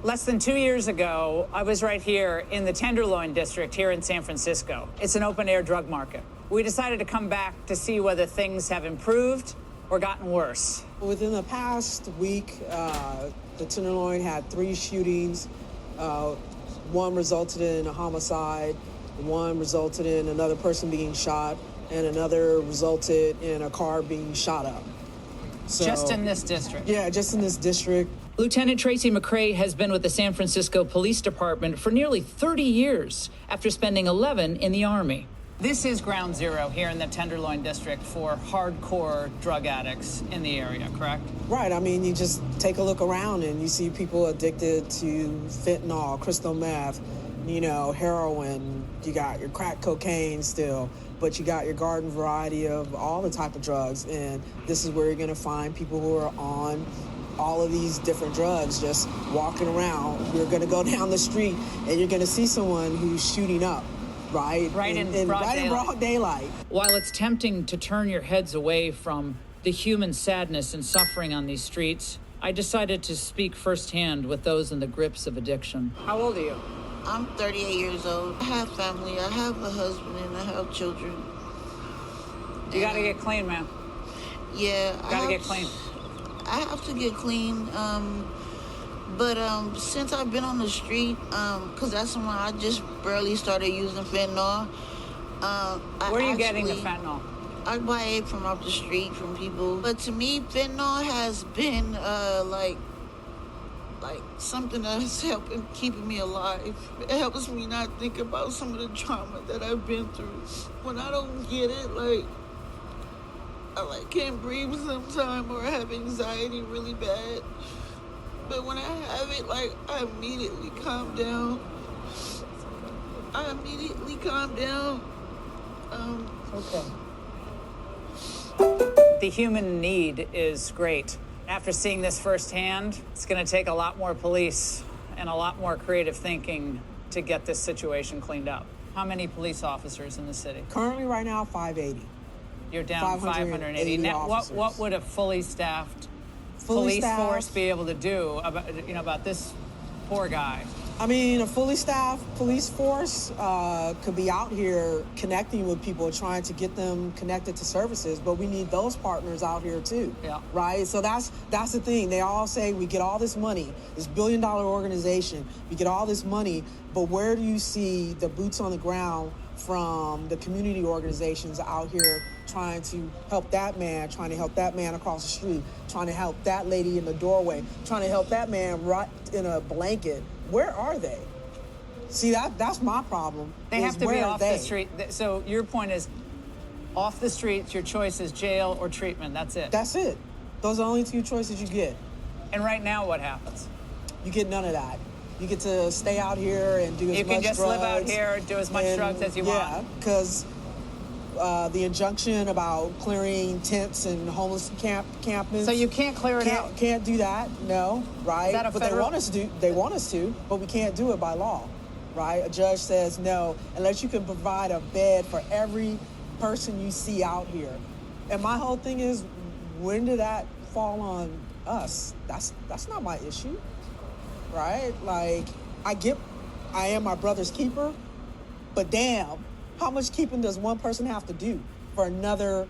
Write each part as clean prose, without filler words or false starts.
Less than 2 years ago, I was right here in the Tenderloin district here in San Francisco. It's an open-air drug market. We decided to come back to see whether things have improved or gotten worse. Within the past week, the Tenderloin had 3 shootings. One resulted in a homicide, one resulted in another person being shot, and another resulted in a car being shot up. So, just in this district? Yeah, just in this district. Lieutenant Tracy McCrae has been with the San Francisco Police Department for nearly 30 years after spending 11 in the Army. This is ground zero here in the Tenderloin district for hardcore drug addicts in the area, correct? Right. I mean, you just take a look around and you see people addicted to fentanyl, crystal meth, heroin. You got your crack cocaine still, but you got your garden variety of all the type of drugs. And this is where you're going to find people who are on all of these different drugs just walking around. You're going to go down the street and you're going to see someone who's shooting up, right in broad daylight. While it's tempting to turn your heads away from the human sadness and suffering on these streets, I decided to speak firsthand with those in the grips of addiction. How old are you? I'm 38 years old. I have family. I have a husband and I have children. You got to get clean, man. Yeah. Got to get clean. I have to get clean, but since I've been on the street, because that's when I just barely started using fentanyl. Where are you getting the fentanyl? I buy it from off the street from people. But to me, fentanyl has been like something that's helping keeping me alive. It helps me not think about some of the trauma that I've been through. When I don't get it, I can't breathe sometimes, or I have anxiety really bad. But when I have it, I immediately calm down. Okay. The human need is great. After seeing this firsthand, it's going to take a lot more police and a lot more creative thinking to get this situation cleaned up. How many police officers in the city? Currently, right now, 580. You're down 580. Now, what would a fully staffed police force be able to do about this poor guy? I mean, a fully staffed police force could be out here connecting with people, trying to get them connected to services, but we need those partners out here too. Yeah. Right? So that's the thing. They all say we get all this money, this billion-dollar organization, we get all this money, but where do you see the boots on the ground from the community organizations out here trying to help that man, trying to help that man across the street, trying to help that lady in the doorway, trying to help that man right in a blanket? Where are they? See, that's my problem. They have to be off the street. So your point is, off the streets, your choice is jail or treatment. That's it. That's it. Those are the only 2 choices you get. And right now, what happens? You get none of that. You get to stay out here and do as much drugs. You can just live out here and do as much drugs as you want. Yeah, because the injunction about clearing tents and homeless encampments. So you can't clear it out? Can't do that, no, right? Is that a but federal? They want us to, but we can't do it by law, right? A judge says no, unless you can provide a bed for every person you see out here. And my whole thing is, when did that fall on us? That's not my issue, right? I am my brother's keeper, but damn, how much keeping does one person have to do for another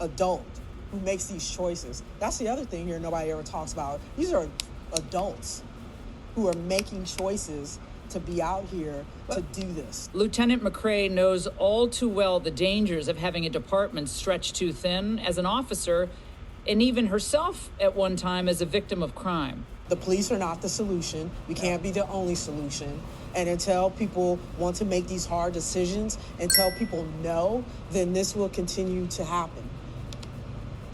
adult who makes these choices? That's the other thing here nobody ever talks about. These are adults who are making choices to be out here to do this. Lieutenant McCrae knows all too well the dangers of having a department stretched too thin as an officer, and even herself at one time as a victim of crime. The police are not the solution. We can't be the only solution. And until people want to make these hard decisions, until people know, then this will continue to happen.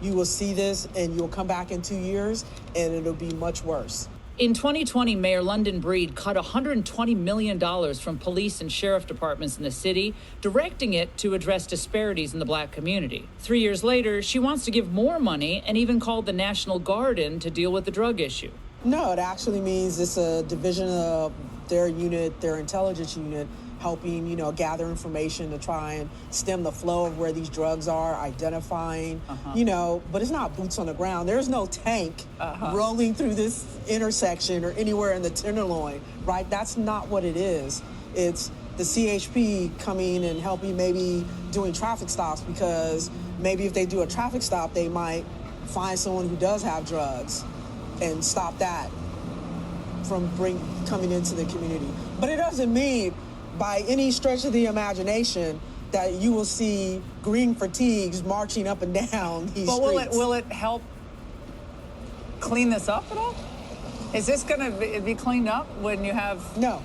You will see this and you'll come back in 2 years and it'll be much worse. In 2020, Mayor London Breed cut $120 million from police and sheriff departments in the city, directing it to address disparities in the Black community. 3 years later, she wants to give more money and even called the National Guard in to deal with the drug issue. No, it actually means it's a division of their unit, their intelligence unit, helping, gather information to try and stem the flow of where these drugs are, identifying, but it's not boots on the ground. There's no tank rolling through this intersection or anywhere in the Tenderloin, right? That's not what it is. It's the CHP coming and helping, maybe doing traffic stops, because maybe if they do a traffic stop, they might find someone who does have drugs and stop that from coming into the community. But it doesn't mean by any stretch of the imagination that you will see green fatigues marching up and down these streets. Will it help clean this up at all? Is this going to be cleaned up when you have... No.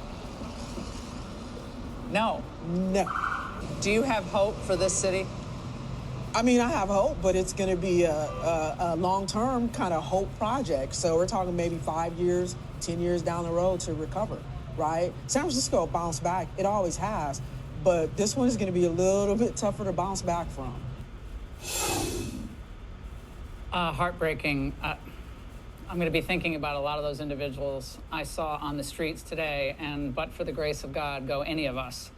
No. Do you have hope for this city? I mean, I have hope, but it's going to be a long-term kind of hope project. So we're talking maybe 5 years, 10 years down the road to recover, right? San Francisco bounced back. It always has. But this one is going to be a little bit tougher to bounce back from. Heartbreaking. I'm going to be thinking about a lot of those individuals I saw on the streets today, and but for the grace of God, go any of us.